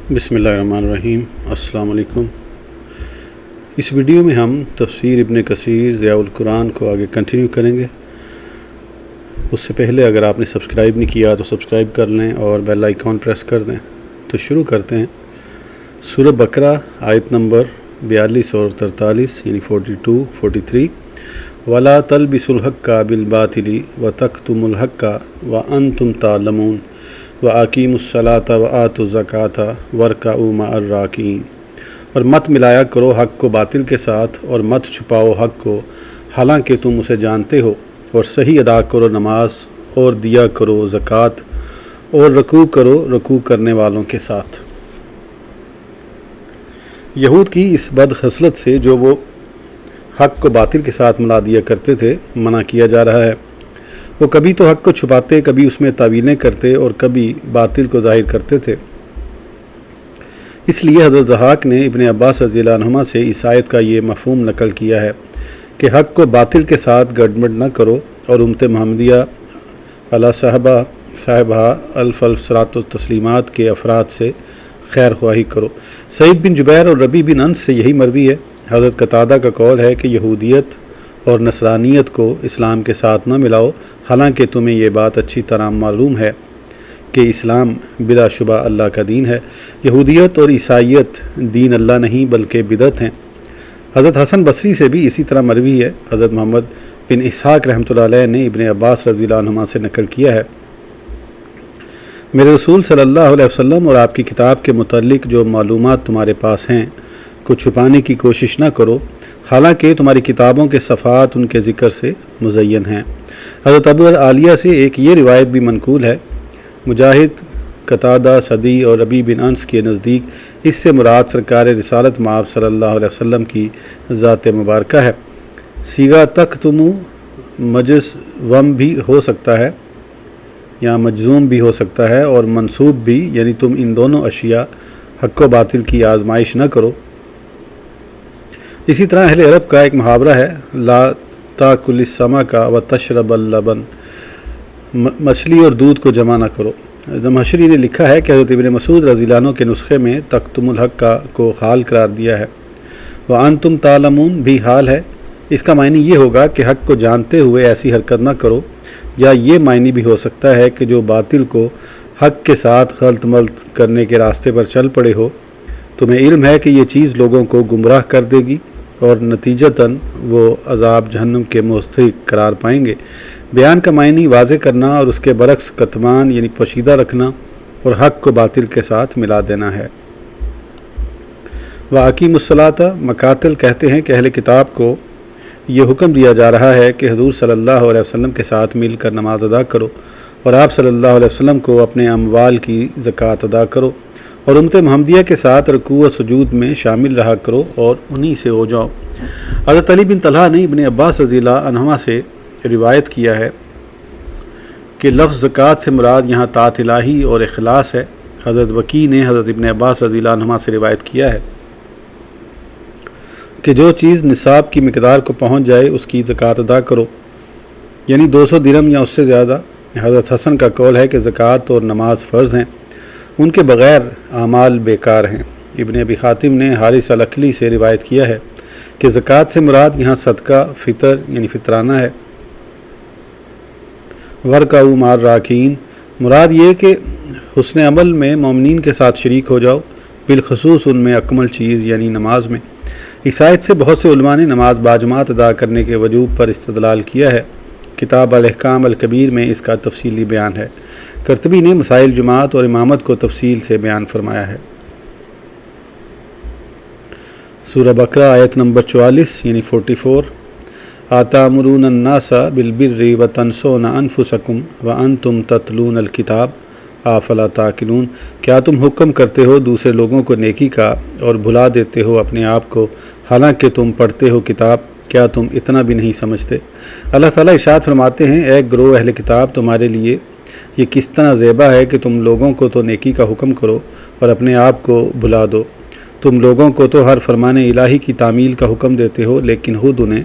بسم اللہ الرحمن الرحیم۔ السلام علیکم۔ اس ویڈیو میں ہم تفسیر ابن کثیر ضیاء القرآن کو آگے کنٹینیو کریں گے۔ اس سے پہلے اگر آپ نے سبسکرائب نہیں کیا تو سبسکرائب کر لیں اور بیل آئیکن پریس کر دیں۔ تو شروع کرتے ہیں۔ سورہ بقرہ آیت نمبر 42 اور 43 یعنی 42-43۔ وَلَا تَلْبِسُوا الْحَقَّ بِالْبَاطِلِ وَتَكْتُمُوا الْحَقَّ وَأَنْتُمْ تَعْلَمُونَ وَأَقِیمُوا الصَّلَاةَ وَآتُوا الزَّکَاةَ وَارْکَعُوا مَعَ الرَّاکعِینَ، اور مت ملایا کرو حق کو باطل کے ساتھ اور مت چھپاؤ حق کو حالانکہ تم اسے جانتے ہو، اور صحیح ادا کرو نماز اور دیا کرو زکوٰۃ اور رکوع کرو رکوع کرنے والوں کے ساتھ۔ یہود کی اس بد خصلت سے جو وہ حق کو باطل کے ساتھ ملا دیا کرتے تھے منع کیا جا رہا ہے۔ وہ کبھی تو حق کو چھپاتے، کبھی اس میں تعویلیں کرتے اور کبھی باطل کو ظاہر کرتے تھے۔ اس لیے حضرت ضحاک نے ابن عباس رضی اللہ عنہما سے اس آیت کا یہ مفہوم نقل کیا ہے کہ حق کو باطل کے ساتھ گڑبڑ نہ کرو اور امت محمدیہ علی صاحبہ الف صلاۃ و تسلیمات کے افراد سے خیر خواہی کرو۔ سعید بن جبیر اور ربیع بن انس سے یہی مروی ہے۔ حضرت قتادہ کا قول ہے کہ یہودیت اور نصرانیت کو اسلام کے ساتھ نہ ملاؤ، حالانکہ تمہیں یہ بات اچھی طرح معلوم ہے کہ اسلام بلا شبہ اللہ کا دین ہے۔ یہودیت اور عیسائیت دین اللہ نہیں بلکہ بدعت ہیں۔ حضرت حسن بصری سے بھی اسی طرح مروی ہے۔ حضرت محمد بن اسحاق رحمۃ اللہ علیہ نے ابن عباس رضی اللہ عنہما سے نقل کیا ہے، میرے رسول صلی اللہ علیہ وسلم اور آپ کی کتاب کے متعلق جو معلومات تمہارے پاس ہیں کو چھپانے کی کوشش نہ کرو، حالانکہ تمہاری کتابوں کے صفحات ان کے ذکر سے مزین ہیں۔ حضرت ابو عالیہ سے ایک یہ روایت بھی منقول ہے، مجاہد، قتادہ، صدی اور ربیع بن انس کے نزدیک اس سے مراد سرکار رسالت مآب صلی اللہ علیہ وسلم کی ذات مبارکہ ہے۔ صیغہ تکتمو مجزوم بھی ہو سکتا ہے یا مجزوم بھی ہو سکتا ہے اور منصوب بھی، یعنی تم ان دونوں اشیاء حق و باطل کی آزمائش نہ کرو۔ اسی طرح اہل عرب کا ایک محاورہ ہے، لا تاکل السمک وتشرب اللبن، مچھلی اور دودھ کو جمع نہ کرو۔ زمخشری نے لکھا ہے کہ حضرت ابن مسعود رضی اللہ عنہ کے نسخے میں تکتم الحق کو حال قرار دیا ہے، وانتم تعلمون بھی حال ہے۔ اس کا معنی یہ ہوگا کہ حق کو جانتے ہوئے ایسی حرکت نہ کرو، یا یہ معنی بھی ہو سکتا ہے کہ جو باطل کو حق کے ساتھ خلط ملط کرنے کے راستے پر چل پڑے ہو، تمہیں علم ہے کہ یہ چیز لوگوں کو گمراہ کر دے گی اور نتیجتاً وہ عذاب جہنم کے مستحق قرار پائیں گے۔ بیان کا معنی واضح کرنا اور اس کے برعکس کتمان یعنی پوشیدہ رکھنا اور حق کو باطل کے ساتھ ملا دینا ہے۔ وَأَقِیمُوا الصَّلَاةَ، مقاتل کہتے ہیں کہ اہل کتاب کو یہ حکم دیا جا رہا ہے کہ حضور صلی اللہ علیہ وسلم کے ساتھ مل کر نماز ادا کرو اور آپ صلی اللہ علیہ وسلم کو اپنے اموال کی زکوٰۃ ادا کرو اور امت محمدیہ کے ساتھ رکوع و سجود میں شامل رہا کرو اور انہی سے ہو جاؤ۔ حضرت علی بن طلحہ نے ابن عباس رضی اللہ عنہما سے روایت کیا ہے کہ لفظ زکوٰۃ سے مراد یہاں طاعت الہی اور اخلاص ہے۔ حضرت وکیع نے حضرت ابن عباس رضی اللہ عنہما سے روایت کیا ہے کہ جو چیز نصاب کی مقدار کو پہنچ جائے اس کی زکوٰۃ ادا کرو، یعنی 200 درہم یا اس سے زیادہ۔ حضرت حسن کا قول ہے کہ زکوٰۃ اور نماز فرض ہیں، ان کے بغیر اعمال بیکار ہیں۔ ابن ابی حاتم نے حارث العقلی سے روایت کیا ہے کہ زکوٰۃ سے مراد یہاں صدقہ فطر یعنی فطرانہ ہے۔ وارکعوا مع الراکعین، مراد یہ کہ حسن عمل میں مومنین کے ساتھ شریک ہو جاؤ، بالخصوص ان میں اکمل چیز یعنی نماز میں۔ اس آیت سے بہت سے علماء نے نماز باجماعت ادا کرنے کے وجوب پر استدلال کیا ہے۔ کتاب الاحکام الکبیر میں اس کا تفصیلی بیان ہے۔ قرطبی نے مسائل جماعت اور امامت کو تفصیل سے بیان فرمایا ہے۔ سورہ بقرہ آیت نمبر 44 یعنی 44۔ آتامرون الناس بالبر وتنسون انفسکم وانتم تتلون الکتاب افلا تعقلون، کیا تم حکم کرتے ہو دوسرے لوگوں کو نیکی کا اور بھلا دیتے ہو اپنے آپ کو حالانکہ تم پڑھتے ہو کتاب، کیا تم اتنا بھی نہیں سمجھتے؟ اللہ تعالیٰ ارشاد فرماتے ہیں، اے گروہ اہل کتاب، تمہارے لیے یہ کس طرح زیبا ہے کہ تم لوگوں کو تو نیکی کا حکم کرو اور اپنے آپ کو بھلا دو۔ تم لوگوں کو تو ہر فرمان الہی کی تعمیل کا حکم دیتے ہو لیکن خود انہیں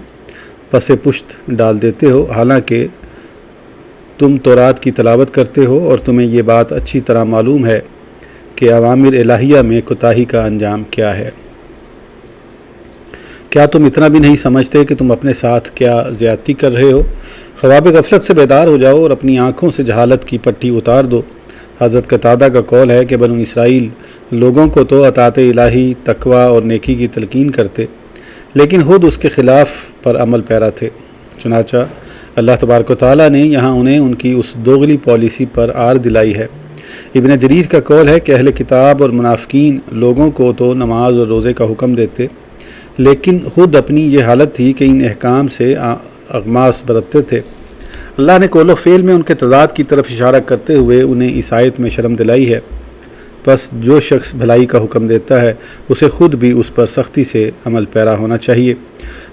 پس پشت ڈال دیتے ہو، حالانکہ تم تورات کی تلاوت کرتے ہو اور تمہیں یہ بات اچھی طرح معلوم ہے کہ کہ اوامر الہیہ میں کوتاہی کا انجام کیا ہے۔ کیا تم اتنا بھی نہیں سمجھتے کہ تم اپنے ساتھ کیا زیادتی کر رہے ہو؟ خواب غفلت سے بیدار ہو جاؤ اور اپنی آنکھوں سے جہالت کی پٹی اتار دو۔ حضرت قتادہ کا قول ہے کہ بنو اسرائیل لوگوں کو تو اطاعت الہی، تقوی اور نیکی کی تلقین کرتے، لیکن خود اس کے خلاف پر عمل پیرا تھے۔ چنانچہ اللہ تبارک و تعالیٰ نے یہاں انہیں ان کی اس دوغلی پالیسی پر آر دلائی ہے۔ ابن جریر کا قول ہے کہ اہل کتاب اور منافقین لوگوں کو تو نماز اور روزے کا حکم دیتے، لیکن خود اپنی یہ حالت تھی کہ ان احکام سے اغماس برتتے تھے۔ اللہ نے قول و فعل میں ان کے تضاد کی طرف اشارہ کرتے ہوئے انہیں اس آیت میں شرم دلائی ہے۔ بس جو شخص بھلائی کا حکم دیتا ہے اسے خود بھی اس پر سختی سے عمل پیرا ہونا چاہیے۔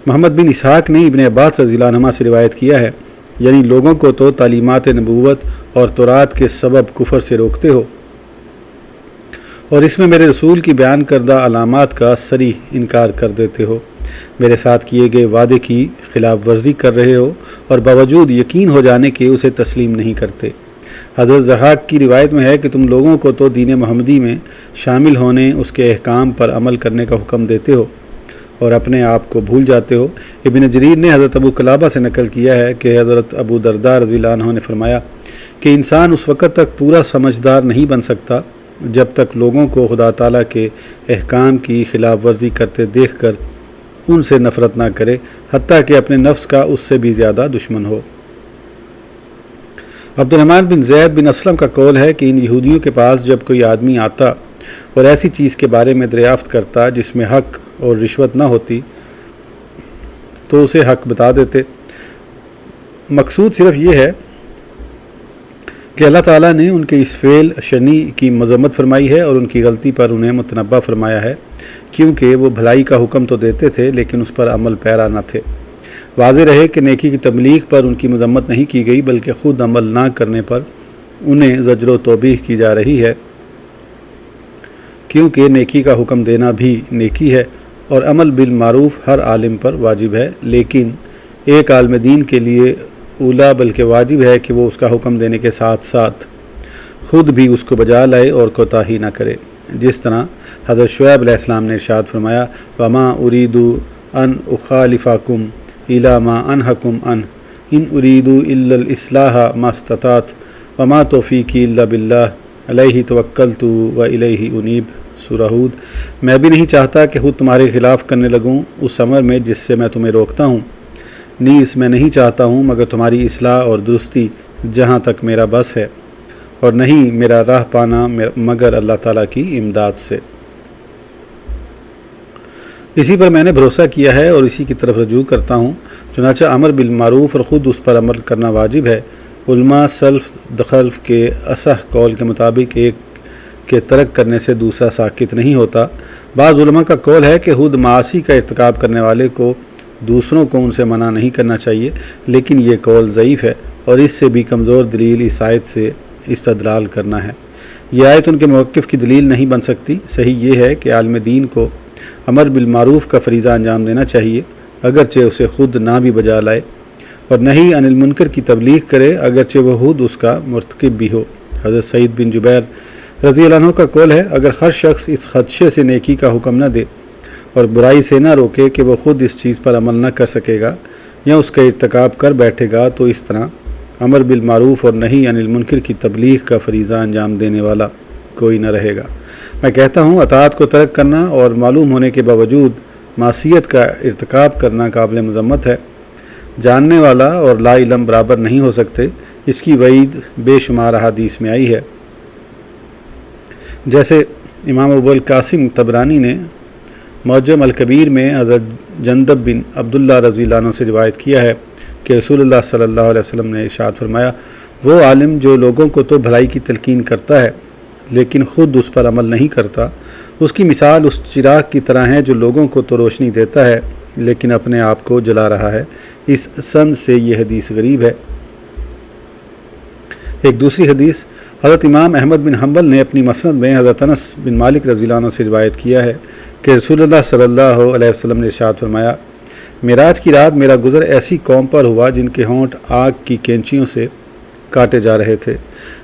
محمد بن اسحاق نے ابن عباس رضی اللہ عنہما سے روایت کیا ہے، یعنی لوگوں کو تو تعلیمات نبوت اور تورات کے سبب کفر سے روکتے ہو، اور اس میں میرے رسول کی بیان کردہ علامات کا صریح انکار کر دیتے ہو، میرے ساتھ کیے گئے وعدے کی خلاف ورزی کر رہے ہو اور باوجود یقین ہو جانے کے اسے تسلیم نہیں کرتے۔ حضرت ضحاک کی روایت میں ہے کہ تم لوگوں کو تو دین محمدی میں شامل ہونے، اس کے احکام پر عمل کرنے کا حکم دیتے ہو اور اپنے آپ کو بھول جاتے ہو۔ ابن جریر نے حضرت ابو قلابہ سے نقل کیا ہے کہ حضرت ابو درداء رضی اللہ عنہ نے فرمایا کہ انسان اس وقت تک پورا سمجھدار نہیں بن سکتا جب تک لوگوں کو خدا تعالیٰ کے احکام کی خلاف ورزی کرتے دیکھ کر ان سے نفرت نہ کرے، حتیٰ کہ اپنے نفس کا اس سے بھی زیادہ دشمن ہو۔ عبد الرحمن بن زید بن اسلم کا قول ہے کہ ان یہودیوں کے پاس جب کوئی آدمی آتا اور ایسی چیز کے بارے میں دریافت کرتا جس میں حق اور رشوت نہ ہوتی تو اسے حق بتا دیتے۔ مقصود صرف یہ ہے کہ اللہ تعالیٰ نے ان کے اس فعل شنی کی مذمت فرمائی ہے اور ان کی غلطی پر انہیں متنبہ فرمایا ہے، کیونکہ وہ بھلائی کا حکم تو دیتے تھے لیکن اس پر عمل پیرا نہ تھے۔ واضح رہے کہ نیکی کی تبلیغ پر ان کی مذمت نہیں کی گئی، بلکہ خود عمل نہ کرنے پر انہیں زجر و توبیخ کی جا رہی ہے، کیونکہ نیکی کا حکم دینا بھی نیکی ہے اور عمل بالمعروف ہر عالم پر واجب ہے، لیکن ایک عالم دین کے لیے اولا بلکہ واجب ہے کہ وہ اس کا حکم دینے کے ساتھ ساتھ خود بھی اس کو بجا لائے اور کوتاہی نہ کرے، جس طرح حضرت شعیب علیہ السلام نے ارشاد فرمایا وما اريد ان اخالفكم الى ما انهاكم عنه ان اريد الا الاصلاح ما استطعت وما توفیقی الا باللہ علیہ توکلت والیہ انیب۔ سورہ ہود۔ میں بھی نہیں چاہتا کہ خود تمہارے خلاف کرنے لگوں اس امر میں جس سے میں تمہیں روکتا ہوں، نیز میں نہیں چاہتا ہوں مگر تمہاری اصلاح اور درستی جہاں تک میرا بس ہے، اور نہیں میرا راہ پانا مگر اللہ تعالیٰ کی امداد سے۔ اسی پر میں نے بھروسہ کیا ہے اور اسی کی طرف رجوع کرتا ہوں۔ چنانچہ امر بالمعروف اور خود اس پر عمل کرنا واجب ہے۔ علماء سلف دخلف کے اصح قول کے مطابق ایک کے ترک کرنے سے دوسرا ساکت نہیں ہوتا۔ بعض علماء کا قول ہے کہ خود معاصی کا ارتکاب کرنے والے کو دوسروں کو ان سے منع نہیں کرنا چاہیے، لیکن یہ قول ضعیف ہے اور اس سے بھی کمزور دلیل اس آیت سے استدلال کرنا ہے۔ یہ آیت ان کے موقف کی دلیل نہیں بن سکتی۔ صحیح یہ ہے کہ عالم دین کو امر بالمعروف کا فریضہ انجام دینا چاہیے، اگرچہ اسے خود نہ بھی بجا لائے، اور نہی عن المنکر کی تبلیغ کرے اگرچہ وہ خود اس کا مرتکب بھی ہو۔ حضرت سعید بن جبیر رضی اللہ عنہ کا قول ہے اگر ہر شخص اس خدشے سے نیکی کا حکم نہ دے اور برائی سے نہ روکے کہ وہ خود اس چیز پر عمل نہ کر سکے گا یا اس کا ارتکاب کر بیٹھے گا، تو اس طرح امر بالمعروف اور نہی عن المنکر کی تبلیغ کا فریضہ انجام دینے والا کوئی نہ رہے گا۔ میں کہتا ہوں اطاعت کو ترک کرنا اور معلوم ہونے کے باوجود معصیت کا ارتکاب کرنا قابل مذمت ہے۔ جاننے والا اور لا علم برابر نہیں ہو سکتے، اس کی وعید بے شمار احادیث میں آئی ہے۔ جیسے امام ابو القاسم طبرانی نے معجم الکبیر میں حضرت جندب بن عبداللہ رضی اللہ عنہ سے روایت کیا ہے کہ رسول اللہ صلی اللہ علیہ وسلم نے ارشاد فرمایا وہ عالم جو لوگوں کو تو بھلائی کی تلقین کرتا ہے لیکن خود اس پر عمل نہیں کرتا، اس کی مثال اس چراغ کی طرح ہے جو لوگوں کو تو روشنی دیتا ہے لیکن اپنے آپ کو جلا رہا ہے۔ اس سند سے یہ حدیث غریب ہے۔ ایک دوسری حدیث حضرت امام احمد بن حنبل نے اپنی مسند میں حضرت انس بن مالک رضی اللہ عنہ سے روایت کیا ہے کہ رسول اللہ صلی اللہ علیہ وسلم نے ارشاد فرمایا معراج کی رات میرا گزر ایسی قوم پر ہوا جن کے ہونٹ آگ کی کینچیوں سے کاٹے جا رہے تھے۔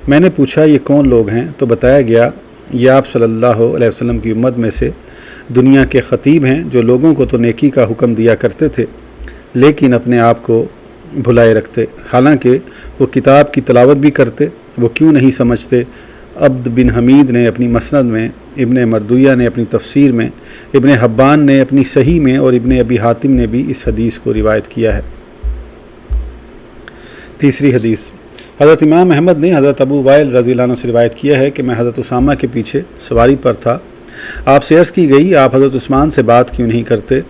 میں نے پوچھا یہ کون لوگ ہیں؟ تو بتایا گیا یہ آپ صلی اللہ علیہ وسلم کی امت میں سے دنیا کے خطیب ہیں جو لوگوں کو تو نیکی کا حکم دیا کرتے تھے لیکن اپنے آپ کو بھلائے رکھتے، حالانکہ وہ کتاب کی تلاوت بھی کرتے۔ وہ کیوں نہیں سمجھتے؟ عبد بن حمید نے اپنی مسند میں، ابن مردویہ نے اپنی تفسیر میں، ابن حبان نے اپنی صحیح میں اور ابن ابی حاتم نے بھی اس حدیث کو روایت کیا ہے۔ تیسری حدیث، حضرت امام احمد نے حضرت ابو وائل رضی اللہ عنہ سے روایت کیا ہے کہ میں حضرت اسامہ کے پیچھے سواری پر تھا، آپ سے عرض کی گئی آپ حضرت عثمان سے بات کیوں نہیں کرتے؟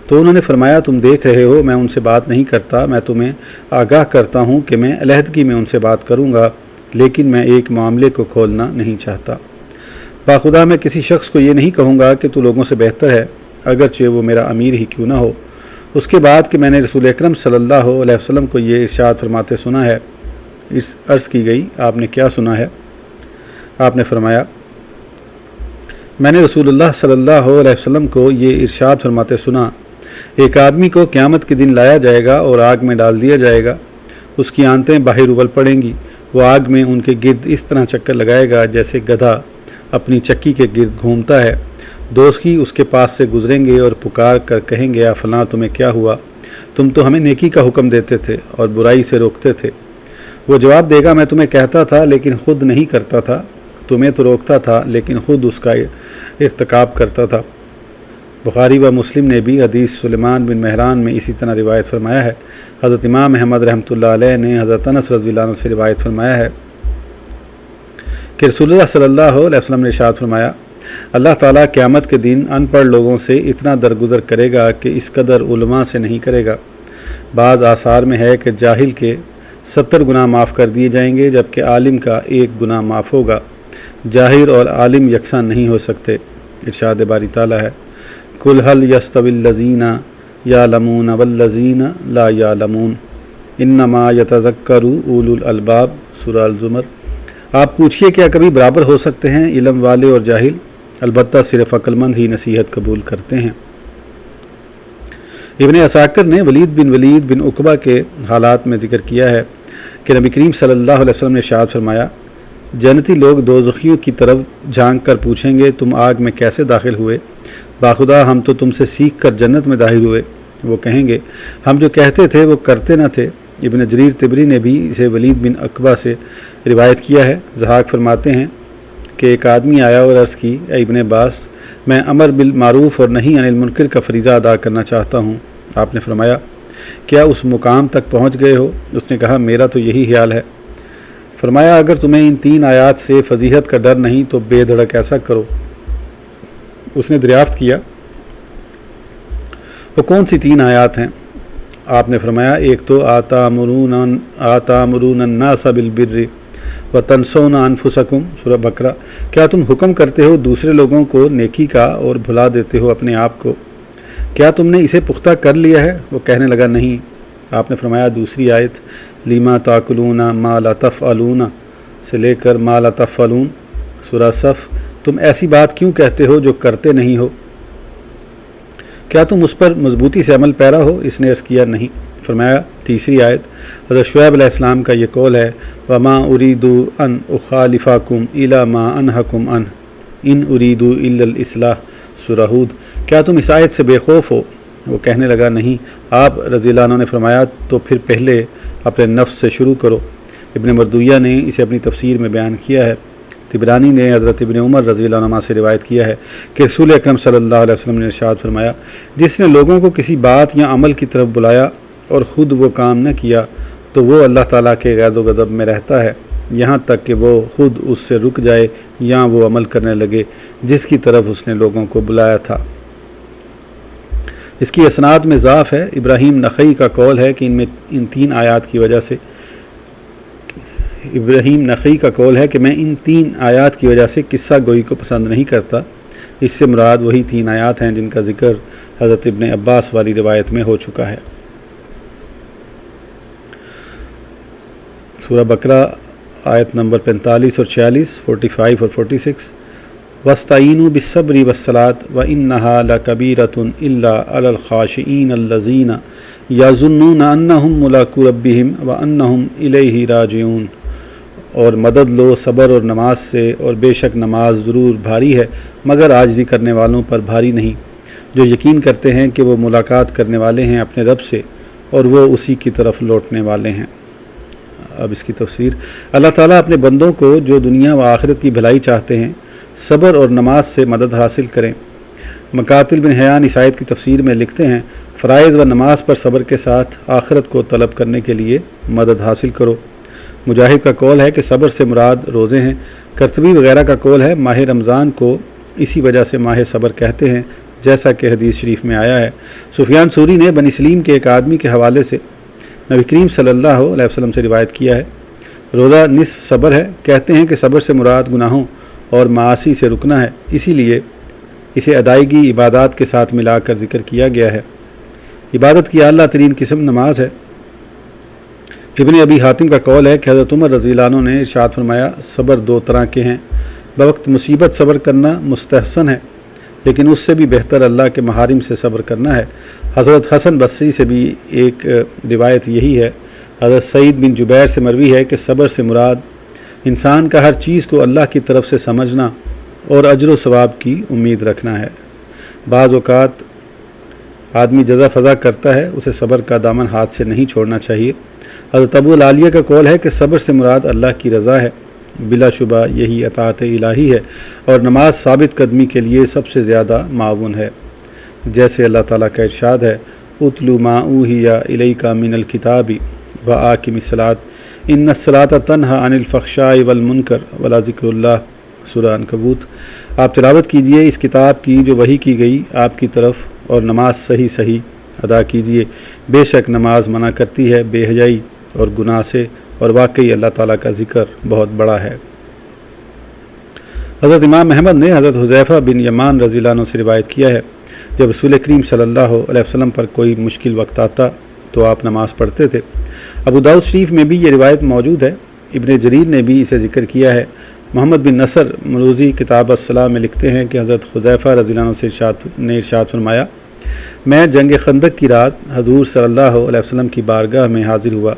تو انہوں نے فرمایا تم دیکھ رہے ہو میں ان سے بات نہیں کرتا، میں تمہیں آگاہ کرتا ہوں کہ میں علیحدگی میں ان سے بات کروں گا، لیکن میں ایک معاملے کو کھولنا نہیں چاہتا۔ باخدا میں کسی شخص کو یہ نہیں کہوں گا کہ تو لوگوں سے بہتر ہے، اگرچہ وہ میرا امیر ہی کیوں نہ ہو۔ اس کے بعد کہ میں نے رسول اکرم صلی اللہ علیہ وسلم کو یہ ارشاد فرماتے سنا ہے، عرض کی گئی آپ نے کیا سنا ہے؟ آپ نے فرمایا میں نے رسول اللہ صلی اللہ علیہ وسلم کو یہ ارشاد فرماتے سنا، ایک آدمی کو قیامت کے دن لایا جائے گا اور آگ میں ڈال دیا جائے گا، اس کی آنتیں باہر ابل پڑیں گی، وہ آگ میں ان کے گرد اس طرح چکر لگائے گا جیسے گدھا اپنی چکی کے گرد گھومتا ہے، دوست کی اس کے پاس سے گزریں گے اور پکار کر کہیں گے فلاں تمہیں کیا ہوا؟ تم تو ہمیں نیکی کا حکم دیتے تھے اور برائی سے روکتے تھے۔ وہ جواب دے گا میں تمہیں کہتا تھا لیکن خود نہیں کرتا تھا، تمہیں تو روکتا تھا لیکن خود اس کا ارتکاب کرتا تھا۔ بخاری و مسلم نے بھی حدیث سلیمان بن مہران میں اسی طرح روایت فرمایا ہے۔ حضرت امام احمد رحمۃ اللہ علیہ نے حضرت انس رضی اللہ عنہ سے روایت فرمایا ہے کہ رسول اللہ صلی اللہ علیہ وسلم نے ارشاد فرمایا اللہ تعالیٰ قیامت کے دن ان پڑھ لوگوں سے اتنا درگزر کرے گا کہ اس قدر علماء سے نہیں کرے گا۔ بعض آثار میں ہے کہ جاہل کے 70 گناہ معاف کر دیے جائیں گے جبکہ عالم کا 1 گناہ معاف ہوگا۔ جاہل اور عالم یکساں نہیں ہو سکتے۔ ارشاد باری تعالیٰ ہے قُلْ هَلْ يَسْتَوِي الَّذِينَ يَعْلَمُونَ وَالَّذِينَ لَا يَعْلَمُونَ إِنَّمَا يَتَذَكَّرُ أُولُو الْأَلْبَابِ سورہ الزمر۔ آپ پوچھئے کیا کبھی برابر ہو سکتے ہیں علم والے اور جاہل؟ البتہ صرف عقل مند ہی نصیحت قبول کرتے ہیں۔ ابن عساکر نے ولید بن عقبہ کے حالات میں ذکر کیا ہے کہ نبی کریم صلی اللہ علیہ وسلم نے ارشاد فرمایا جنتی لوگ دوزخیوں کی طرف جھانک کر پوچھیں گے تم آگ میں کیسے داخل ہوئے؟ باخدا ہم تو تم سے سیکھ کر جنت میں داخل ہوئے۔ وہ کہیں گے ہم جو کہتے تھے وہ کرتے نہ تھے۔ ابن جریر طبری نے بھی اسے ولید بن عقبہ سے روایت کیا ہے۔ ضحاک فرماتے ہیں کہ ایک آدمی آیا اور عرض کی اے ابن عباس میں امر بالمعروف اور نہی عن المنکر کا فریضہ ادا کرنا چاہتا ہوں۔ آپ نے فرمایا کیا اس مقام تک پہنچ گئے ہو؟ اس نے کہا میرا تو یہی خیال ہے۔ فرمایا اگر تمہیں ان 3 آیات سے فضیحت کا ڈر نہیں تو بے دھڑک ایسا کرو۔ اس نے دریافت کیا وہ کون سی 3 آیات ہیں؟ آپ نے فرمایا ایک تو آتامرون الناس بالبر وتنسون انفسکم سورہ بقرہ، کیا تم حکم کرتے ہو دوسرے لوگوں کو نیکی کا اور بھلا دیتے ہو اپنے آپ کو؟ کیا تم نے اسے پختہ کر لیا ہے؟ وہ کہنے لگا نہیں۔ آپ نے فرمایا دوسری آیت لیما تاکلون ما لا تفعلون سے لے کر ما لا تفعلون سورہ صف، تم ایسی بات کیوں کہتے ہو جو کرتے نہیں ہو؟ کیا تم اس پر مضبوطی سے عمل پیرا ہو؟ اس نے عرض کیا نہیں۔ فرمایا تیسری آیت حضرت شعیب علیہ السلام کا یہ قول ہے وما اريد ان اخالفکم الی ما انہکم عنہ ان اريد الا الاصلاح سورہ ہود، کیا تم اس آیت سے بے خوف ہو؟ وہ کہنے لگا نہیں۔ آپ رضی اللہ عنہ نے فرمایا تو پھر پہلے اپنے نفس سے شروع کرو۔ ابن مردویہ نے اسے اپنی تفسیر میں بیان کیا ہے۔ طبرانی نے حضرت ابن عمر رضی اللہ عنہ سے روایت کیا ہے کہ رسول اکرم صلی اللہ علیہ وسلم نے ارشاد فرمایا جس نے لوگوں کو کسی بات یا عمل کی طرف بلایا اور خود وہ کام نہ کیا تو وہ اللہ تعالیٰ کے غیظ و غضب میں رہتا ہے یہاں تک کہ وہ خود اس سے رک جائے یا وہ عمل کرنے لگے جس کی طرف اس نے لوگوں کو بلایا تھا۔ اس کی اسناد میں ضعف ہے۔ ابراہیم نخعی کا قول ہے کہ ان 3 آیات کی وجہ سے میں ان 3 آیات کی وجہ سے قصہ گوئی کو پسند نہیں کرتا۔ اس سے مراد وہی 3 آیات ہیں جن کا ذکر حضرت ابن عباس والی روایت میں ہو چکا ہے۔ سورہ بقرہ آیت نمبر 45 اور 46، 45 اور 46 وَاسْتَعِینُوا بِالصَّبْرِ وَالصَّلَاةِ وَإِنَّهَا لَكَبِیرَةٌ إِلَّا عَلَى الْخَاشِعِینَ الَّذِینَ یَظُنُّونَ أَنَّهُم مُّلَاقُو رَبِّهِمْ وَأَنَّهُمْ إِلَیْهِ رَاجِعُونَ اور مدد لو صبر اور نماز سے، اور بے شک نماز ضرور بھاری ہے مگر عاجزی کرنے والوں پر بھاری نہیں، جو یقین کرتے ہیں کہ وہ ملاقات کرنے والے ہیں اپنے رب سے اور وہ اسی کی طرف لوٹنے والے ہیں۔ اب اس کی تفسیر۔ اللہ تعالیٰ اپنے بندوں کو جو دنیا و آخرت کی بھلائی چاہتے ہیں صبر اور نماز سے مدد حاصل کریں۔ مقاتل بن حیان اس آیت کی تفسیر میں لکھتے ہیں، فرائض و نماز پر صبر کے ساتھ آخرت کو طلب کرنے کے لیے مدد حاصل کرو۔ مجاہد کا قول ہے کہ صبر سے مراد روزے ہیں۔ قرطبی وغیرہ کا قول ہے ماہ رمضان کو اسی وجہ سے ماہ صبر کہتے ہیں جیسا کہ حدیث شریف میں آیا ہے۔ سفیان ثوری نے بنی سلیم کے ایک آدمی کے حوالے سے نبی کریم صلی اللہ علیہ وسلم سے روایت کیا ہے، روزہ نصف صبر ہے۔ کہتے ہیں کہ صبر سے مراد گناہوں اور معاصی سے رکنا ہے، اسی لیے اسے ادائیگی عبادات کے ساتھ ملا کر ذکر کیا گیا ہے۔ عبادت کی اعلیٰ ترین قسم نماز ہے۔ ابن ابی حاتم کا قول ہے کہ حضرت عمر رضی اللہ عنہ نے ارشاد فرمایا، صبر دو طرح کے ہیں، بوقت مصیبت صبر کرنا مستحسن ہے، لیکن اس سے بھی بہتر اللہ کے محارم سے صبر کرنا ہے۔ حضرت حسن بصری سے بھی ایک روایت یہی ہے۔ حضرت سعید بن جبیر سے مروی ہے کہ صبر سے مراد انسان کا ہر چیز کو اللہ کی طرف سے سمجھنا اور اجر و ثواب کی امید رکھنا ہے۔ بعض اوقات آدمی جزا فضا کرتا ہے، اسے صبر کا دامن ہاتھ سے نہیں چھوڑنا چاہیے۔ حضرت ابو العالیہ کا قول ہے کہ صبر سے مراد اللہ کی رضا ہے، بلا شبہ یہی اطاعت الہی ہے اور نماز ثابت قدمی کے لیے سب سے زیادہ معاون ہے، جیسے اللہ تعالیٰ کا ارشاد ہے، اتلو ما اوحی الیک من الکتاب واقم الصلاۃ ان الصلاۃ تنہی عن الفحشاء والمنکر ولذکر اللہ، سورہ عنکبوت۔ آپ تلاوت کیجئے اس کتاب کی جو وحی کی گئی آپ کی طرف، اور نماز صحیح ادا کیجئے، بے شک نماز منع کرتی ہے بے حیائی اور گناہ سے، اور واقعی اللہ تعالیٰ کا ذکر بہت بڑا ہے۔ حضرت امام احمد نے حضرت حذیفہ بن یمان رضی اللہ عنہ سے روایت کیا ہے، جب رسول کریم صلی اللہ علیہ وسلم پر کوئی مشکل وقت آتا تو آپ نماز پڑھتے تھے۔ ابو داؤد شریف میں بھی یہ روایت موجود ہے۔ ابن جریر نے بھی اسے ذکر کیا ہے۔ محمد بن نصر مروزی کتاب الصلاح میں لکھتے ہیں کہ حضرت حذیفہ رضی اللہ عنہ سے ارشاد فرمایا، میں جنگ خندق کی رات حضور صلی اللہ علیہ وسلم کی بارگاہ میں حاضر ہوا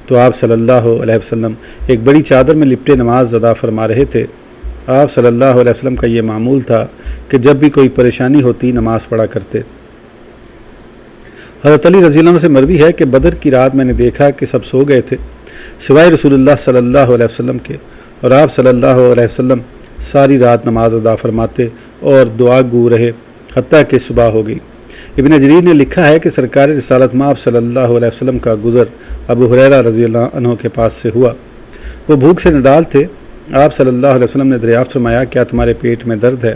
تو آپ صلی اللہ علیہ وسلم ایک بڑی چادر میں لپٹے نماز ادا فرما رہے تھے۔ آپ صلی اللہ علیہ وسلم کا یہ معمول تھا کہ جب بھی کوئی پریشانی ہوتی نماز پڑھا کرتے۔ حضرت علی رضی اللہ عنہ سے مروی ہے کہ بدر کی رات میں نے دیکھا کہ سب سو گئے تھے سوائے رسول اللہ صلی اللہ علیہ وسلم کے، اور آپ صلی اللہ علیہ وسلم ساری رات نماز ادا فرماتے اور دعا گو رہے حتیٰ کہ صبح ہو گئی۔ ابن جریر نے لکھا ہے کہ سرکار رسالت مآب صلی اللہ علیہ وسلم کا گزر ابو ہریرہ رضی اللہ عنہ کے پاس سے ہوا۔ وہ بھوک سے نڈال تھے۔ آپ صلی اللہ علیہ وسلم نے دریافت فرمایا، کیا تمہارے پیٹ میں درد ہے؟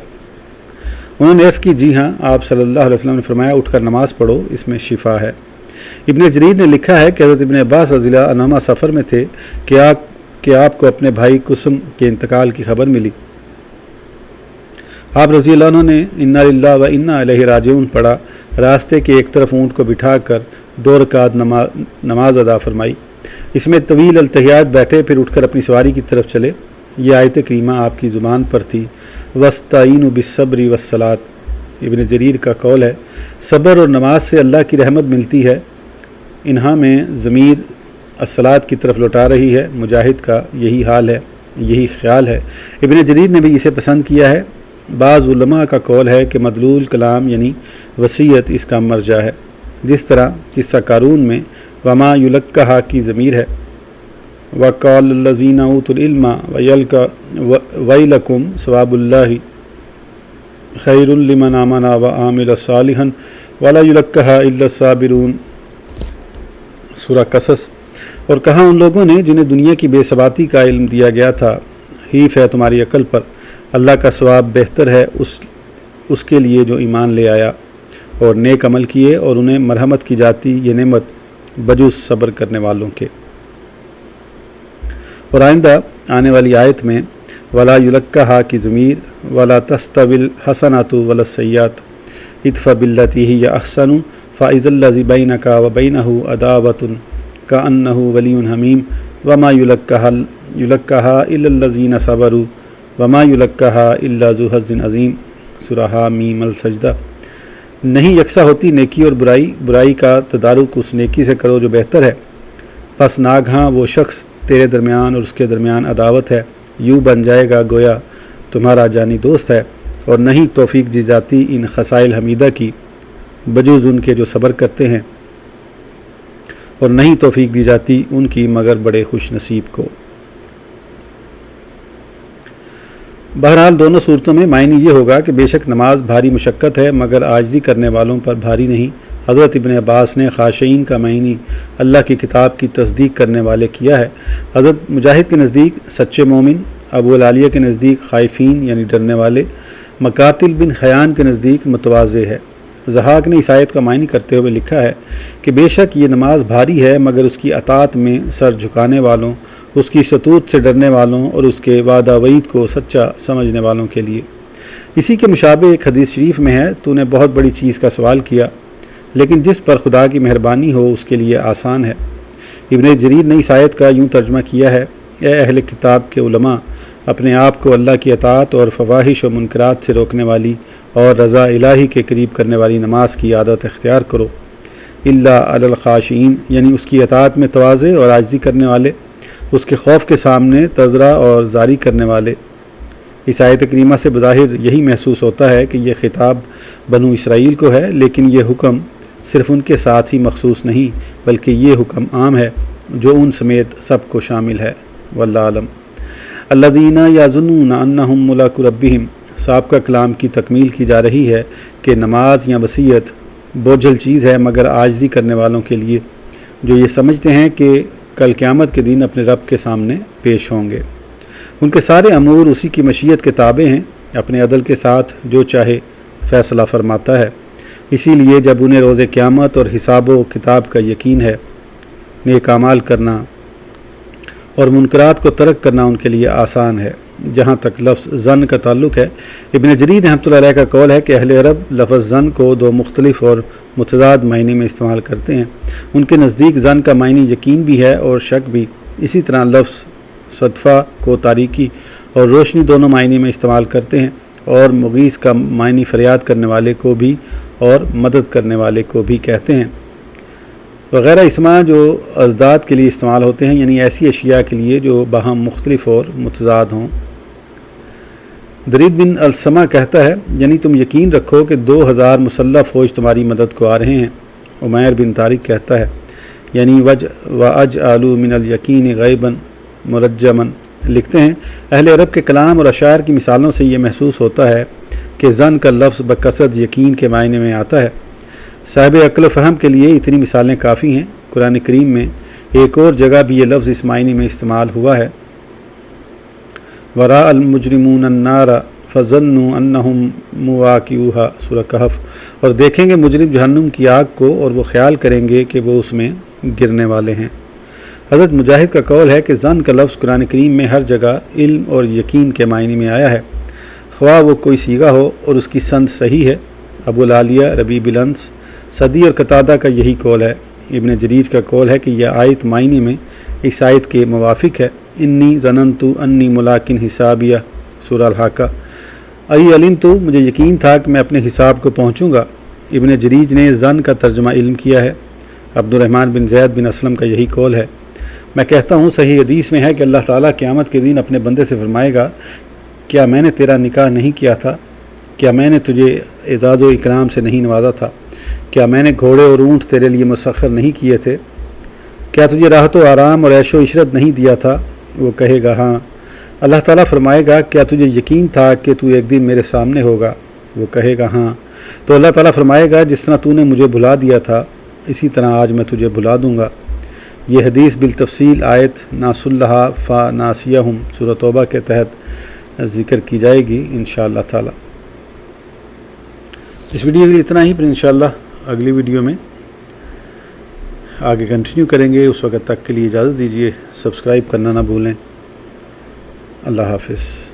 انہوں نے عرض کی، جی ہاں۔ آپ صلی اللہ علیہ وسلم نے فرمایا، اٹھ کر نماز پڑھو، اس میں شفا ہے۔ ابن جریر نے لکھا ہے کہ حضرت ابن عباس رضی اللہ عنہما سفر میں تھے کہ آپ کو اپنے بھائی قسم کے انتقال کی خبر ملی۔ آپ رضی اللہ عنہ نے انا للہ و انا الیہ راجعون پڑھا، راستے کے ایک طرف اونٹ کو بٹھا کر 2 رکعت نماز ادا فرمائی۔ اس میں طویل التحیات بیٹھے، پھر اٹھ کر اپنی سواری کی طرف چلے۔ یہ آیت کریمہ آپ کی زبان پر تھی، وَاسْتَعِینُوا بِالصَّبْرِ وَالصَّلَاةِ۔ ابن جریر کا قول ہے، صبر اور نماز سے اللہ کی رحمت ملتی ہے۔ انہا میں ضمیر الصلاۃ کی طرف لوٹا رہی ہے۔ مجاہد کا یہی حال ہے، یہی خیال ہے۔ ابن جریر نے بھی اسے پسند کیا ہے۔ بعض علماء کا قول ہے کہ مدلول کلام یعنی وصیت اس کا مرجع ہے، جس طرح قصہ قارون میں وما یلقاھا کی ضمیر ہے، وقال الذین اوتوا العلم ویلکم ثواب اللہ خیر لمن آمن وعمل صالحا ولا یلقاھا الا الصابرون، سورہ قصص۔ اور کہا ان لوگوں نے جنہیں دنیا کی بے ثباتی کا علم دیا گیا تھا، حیف ہے تمہاری عقل پر، اللہ کا ثواب بہتر ہے اس کے لیے جو ایمان لے آیا اور نیک عمل کیے، اور انہیں مرحمت کی جاتی یہ نعمت بجز صبر کرنے والوں کے۔ اور آئندہ آنے والی آیت میں ولا یلقاھا کی ضمیر ولا تستوی الحسنۃ ولا السیئۃ ادفع باللتی ہی احسن فاذا الذی بینک وبینہ عداوۃ کأنہ ولی حمیم وما یلقاھا الا الذین صبروا وما یلقاھا الا ذو حظ عظیم، سورہ حامیم السجدہ۔ نہیں یکساں ہوتی نیکی اور برائی، برائی کا تدارک اس نیکی سے کرو جو بہتر ہے، پس ناگہاں وہ شخص تیرے درمیان اور اس کے درمیان عداوت ہے، یوں بن جائے گا گویا تمہارا جانی دوست ہے، اور نہیں توفیق دی جاتی ان خصائل حمیدہ کی بجوز ان کے جو صبر کرتے ہیں، اور نہیں توفیق دی جاتی ان کی مگر بڑے خوش نصیب کو۔ بہرحال دونوں صورتوں میں معنی یہ ہوگا کہ بے شک نماز بھاری مشقت ہے مگر عاجزی کرنے والوں پر بھاری نہیں۔ حضرت ابن عباس نے خاشعین کا معنی اللہ کی کتاب کی تصدیق کرنے والے کیا ہے۔ حضرت مجاہد کے نزدیک سچے مومن، ابو العالیہ کے نزدیک خائفین یعنی ڈرنے والے، مقاتل بن حیان کے نزدیک متواضع ہے۔ ضحاک نے اس آیت کا معنی کرتے ہوئے لکھا ہے کہ بے شک یہ نماز بھاری ہے مگر اس کی اطاعت میں سر جھکانے والوں، اس کی سطوت سے ڈرنے والوں اور اس کے وعدہ وعید کو سچا سمجھنے والوں کے لیے۔ اسی کے مشابہ ایک حدیث شریف میں ہے، تو نے بہت بڑی چیز کا سوال کیا لیکن جس پر خدا کی مہربانی ہو اس کے لیے آسان ہے۔ ابن جریر نے اس آیت کا یوں ترجمہ کیا ہے، اے اہل کتاب کے علماء، اپنے آپ کو اللہ کی اطاعت اور فواحش و منکرات سے روکنے والی اور رضا الہی کے قریب کرنے والی نماز کی عادت اختیار کرو۔ الا علی الخاشعین یعنی اس کی اطاعت میں تواضع اور عاجزی کرنے والے، اس کے خوف کے سامنے تذرہ اور زاری کرنے والے۔ اس آیت کریمہ سے بظاہر یہی محسوس ہوتا ہے کہ یہ خطاب بنو اسرائیل کو ہے، لیکن یہ حکم صرف ان کے ساتھ ہی مخصوص نہیں بلکہ یہ حکم عام ہے جو ان سمیت سب کو شامل ہے۔ واللہ اعلم۔ الذین یظنون انہم ملاقو ربہم، سابقہ کلام کی تکمیل کی جا رہی ہے کہ نماز یا وصیت بوجھل چیز ہے مگر عاجزی کرنے والوں کے لیے، جو یہ سمجھتے ہیں کہ کل قیامت کے دن اپنے رب کے سامنے پیش ہوں گے۔ ان کے سارے امور اسی کی مشیت کے تابع ہیں، اپنے عدل کے ساتھ جو چاہے فیصلہ فرماتا ہے۔ اسی لیے جب انہیں روز قیامت اور حساب و کتاب کا یقین ہے، نیک اعمال کرنا اور منکرات کو ترک کرنا ان کے لیے آسان ہے۔ جہاں تک لفظ ظن کا تعلق ہے، ابن جریر رحمۃ اللہ علیہ کا قول ہے کہ اہل عرب لفظ ظن کو دو مختلف اور متضاد معنی میں استعمال کرتے ہیں۔ ان کے نزدیک ظن کا معنی یقین بھی ہے اور شک بھی۔ اسی طرح لفظ صدفہ کو تاریکی اور روشنی دونوں معنی میں استعمال کرتے ہیں، اور مغیث کا معنی فریاد کرنے والے کو بھی اور مدد کرنے والے کو بھی کہتے ہیں۔ وغیرہ اسماء جو ازداد کے لیے استعمال ہوتے ہیں، یعنی ایسی اشیاء کے لیے جو باہم مختلف اور متضاد ہوں۔ درید بن السما کہتا ہے، یعنی تم یقین رکھو کہ 2000 مسلح فوج تمہاری مدد کو آ رہے ہیں۔ عمیر بن طارق کہتا ہے، یعنی وَأَجْعَلُوا مِنَ الْيَقِينِ غَيْبًا مُرَجَّمًا، لکھتے ہیں اہل عرب کے کلام اور اشعار کی مثالوں سے یہ محسوس ہوتا ہے کہ ظن کا لفظ بقصد یقین کے معنی میں آتا ہے۔ صاحب عقل و فہم کے لیے اتنی مثالیں کافی ہیں۔ قرآن کریم میں ایک اور جگہ بھی یہ لفظ اس معنی میں استعمال ہوا ہے، وَرَأَى الْمُجْرِمُونَ النَّارَ فَظَنُّوا أَنَّهُمْ مُوَاقِعُوهَا، سورہ کہف، اور دیکھیں گے مجرم جہنم کی آگ کو اور وہ خیال کریں گے کہ وہ اس میں گرنے والے ہیں۔ حضرت مجاہد کا قول ہے کہ ظن کا لفظ قرآن کریم میں ہر جگہ علم اور یقین کے معنی میں آیا ہے، خواہ وہ کوئی صیغہ ہو اور اس کی سند صحیح ہے۔ ابو العالیہ، ربیع بلنس، صدی اور قتادہ کا یہی قول ہے۔ ابن جریج کا قول ہے کہ یہ آیت معنی میں اس آیت کے موافق ہے۔ انی ظننت انی ملاقٍ حسابیہ، سورہ الحاقہ۔ ای علمت، مجھے یقین تھا کہ میں اپنے حساب کو پہنچوں گا۔ ابن جریج نے ظن کا ترجمہ علم کیا ہے۔ عبد الرحمن بن زید بن اسلم کا یہی قول ہے۔ میں کہتا ہوں صحیح حدیث میں ہے کہ اللہ تعالیٰ قیامت کے دن اپنے بندے سے فرمائے گا، کیا میں نے تیرا نکاح نہیں کیا تھا؟ کیا میں نے تجھے اعزاز و اکرام سے نہیں نوازا تھا؟ کیا میں نے گھوڑے اور اونٹ تیرے لیے مسخر نہیں کیے تھے؟ کیا تجھے راحت و آرام اور عیش و عشرت نہیں دیا تھا؟ وہ کہے گا ہاں۔ اللہ تعالیٰ فرمائے گا، کیا تجھے یقین تھا کہ تو ایک دن میرے سامنے ہوگا؟ وہ کہے گا ہاں۔ تو اللہ تعالیٰ فرمائے گا، جس طرح تو نے مجھے بھلا دیا تھا اسی طرح آج میں تجھے بھلا دوں گا۔ یہ حدیث بالتفصیل آیت ناسوا اللہ فناسیہم سورہ توبہ کے تحت ذکر کی جائے گی انشاءاللہ تعالی۔ اس ویڈیو کے لیے اتنا ہی، پھر انشاءاللہ اگلی ویڈیو میں آگے کنٹینیو کریں گے۔ اس وقت تک کے لیے اجازت دیجیے، سبسکرائب کرنا نہ بھولیں۔ اللہ حافظ۔